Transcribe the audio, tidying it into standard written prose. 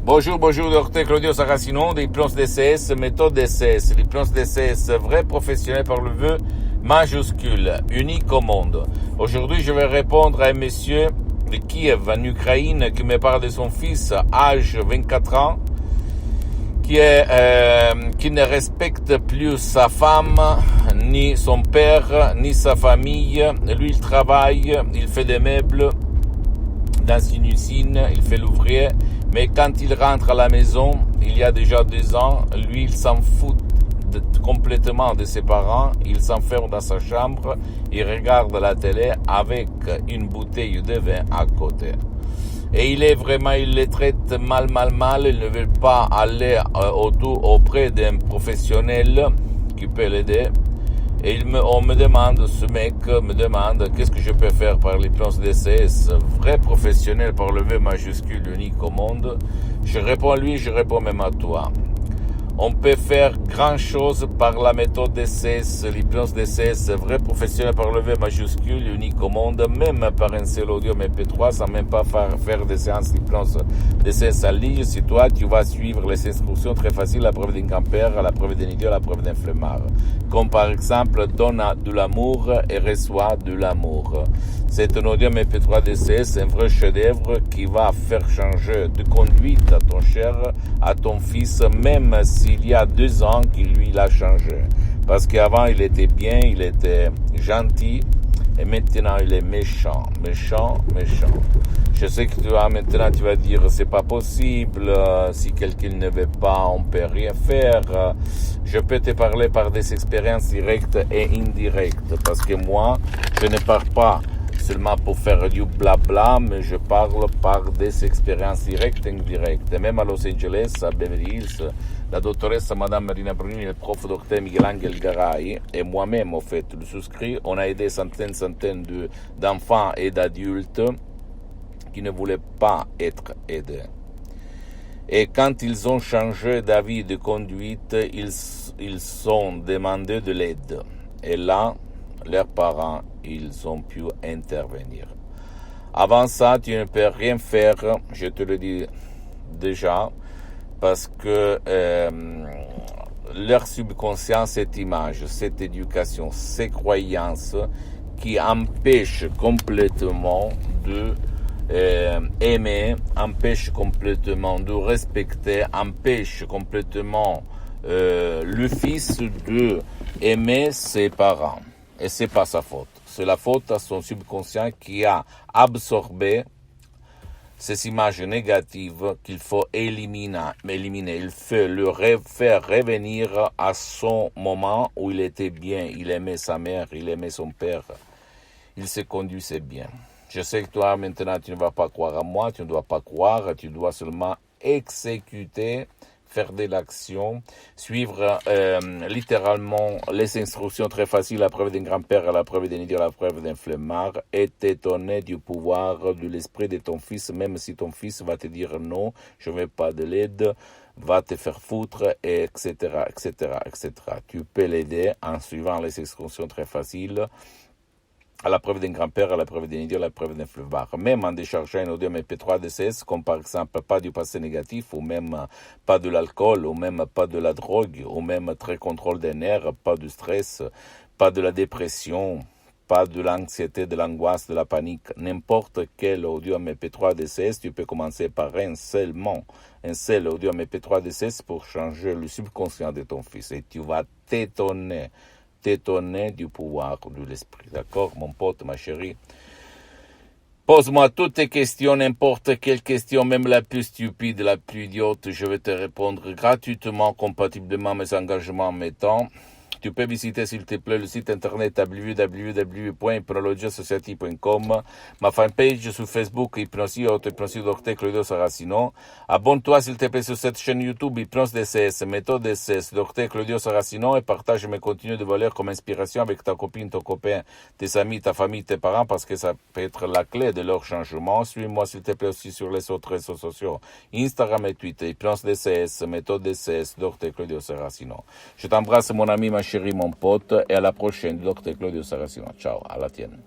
Bonjour, docteur Claudio Saracino, l'hypnose DCS, méthode DCS. L'hypnose DCS, vrai professionnel par le vœu majuscule, unique au monde. Aujourd'hui, je vais répondre à un monsieur de Kiev, en Ukraine, qui me parle de son fils, âge 24 ans, qui ne respecte plus sa femme, ni son père, ni sa famille. Lui, il travaille, il fait des meubles dans une usine, il fait l'ouvrier. Mais quand il rentre à la maison, il y a déjà 2 ans, lui, il s'en fout complètement de ses parents. Il s'enferme dans sa chambre, il regarde la télé avec une bouteille de vin à côté. Et il les traite mal. Il ne veut pas aller auprès d'un professionnel qui peut l'aider. Et ce mec me demande qu'est-ce que je peux faire par l'hypnose DCS, vrai professionnel par le V majuscule unique au monde. Je réponds à lui, je réponds même à toi. On peut faire grand chose par la méthode DCS, l'hypnose DCS, vrai professionnel par le V majuscule unique au monde, même par un seul audio MP3, sans même pas faire des séances d'hypnose DCS en ligne. Si toi, tu vas suivre les instructions très faciles, la preuve d'un grand-père, la preuve d'un idiot, la preuve d'un flemmard. Comme par exemple, donne de l'amour et reçoit de l'amour. C'est un audio MP3 DCS, un vrai chef-d'œuvre qui va faire changer de conduite à ton cher, à ton fils, même s'il y a 2 ans qu'il lui l'a changé. Parce qu'avant, il était bien, il était gentil, et maintenant, il est méchant. Je sais que maintenant, tu vas dire, c'est pas possible, si quelqu'un ne veut pas, on peut rien faire. Je peux te parler par des expériences directes et indirectes, parce que moi, je ne parle pas seulement pour faire du blabla, mais je parle par des expériences directes et indirectes. Et même à Los Angeles, à Beverly Hills, la doctoresse Madame Marina Bruni, le prof docteur Miguel Angel Garay, et moi-même, au fait, le souscrit, on a aidé centaines d'enfants et d'adultes qui ne voulaient pas être aidés. Et quand ils ont changé d'avis de conduite, ils ont demandé de l'aide. Et là, leurs parents, ils ont pu intervenir. Avant ça, tu ne peux rien faire, je te le dis déjà, parce que leur subconscient, cette image, cette éducation, ces croyances qui empêchent complètement de aimer, empêchent complètement de respecter, empêchent complètement le fils de aimer ses parents. Et c'est pas sa faute. C'est la faute à son subconscient qui a absorbé ces images négatives qu'il faut éliminer. Il faut le faire revenir à son moment où il était bien. Il aimait sa mère, il aimait son père. Il se conduisait bien. Je sais que toi, maintenant, tu ne vas pas croire à moi, tu ne dois pas croire, tu dois seulement exécuter, faire de l'action, suivre littéralement les instructions très faciles, la preuve d'un grand-père, la preuve d'un idiot, la preuve d'un flemmard, et t'étonner du pouvoir de l'esprit de ton fils, même si ton fils va te dire non, je ne veux pas de l'aide, va te faire foutre, etc. Tu peux l'aider en suivant les instructions très faciles, à la preuve d'un grand-père, à la preuve d'un idiot, à la preuve d'un flemmard. Même en déchargeant un audio MP3 DCS, comme par exemple pas du passé négatif, ou même pas de l'alcool, ou même pas de la drogue, ou même très contrôle des nerfs, pas du stress, pas de la dépression, pas de l'anxiété, de l'angoisse, de la panique. N'importe quel audio MP3 DCS, tu peux commencer par un seul audio MP3 DCS pour changer le subconscient de ton fils. Et tu vas t'étonner du pouvoir de l'esprit. D'accord, mon pote, ma chérie? Pose-moi toutes tes questions, n'importe quelle question, même la plus stupide, la plus idiote, je vais te répondre gratuitement, compatiblement à mes engagements, mes temps. Tu peux visiter, s'il te plaît, le site internet www.hypnologiasociety.com, ma fanpage sur Facebook, Hypnosie Docteur Claudio Saracino. Abonne-toi, s'il te plaît, sur cette chaîne YouTube, Hypnose DCS, méthode DCS, Docteur Claudio Saracino, et partage mes contenus de valeur comme inspiration avec ta copine, ton copain, tes amis, ta famille, tes parents, parce que ça peut être la clé de leur changement. Suis-moi, s'il te plaît, aussi sur les autres réseaux sociaux, Instagram et Twitter, Hypnose DCS, méthode DCS, Docteur Claudio Saracino. Je t'embrasse, mon ami, ma chérie, mon pote, et à la prochaine, Docteur Claudio Saracino. Ciao, à la tienne.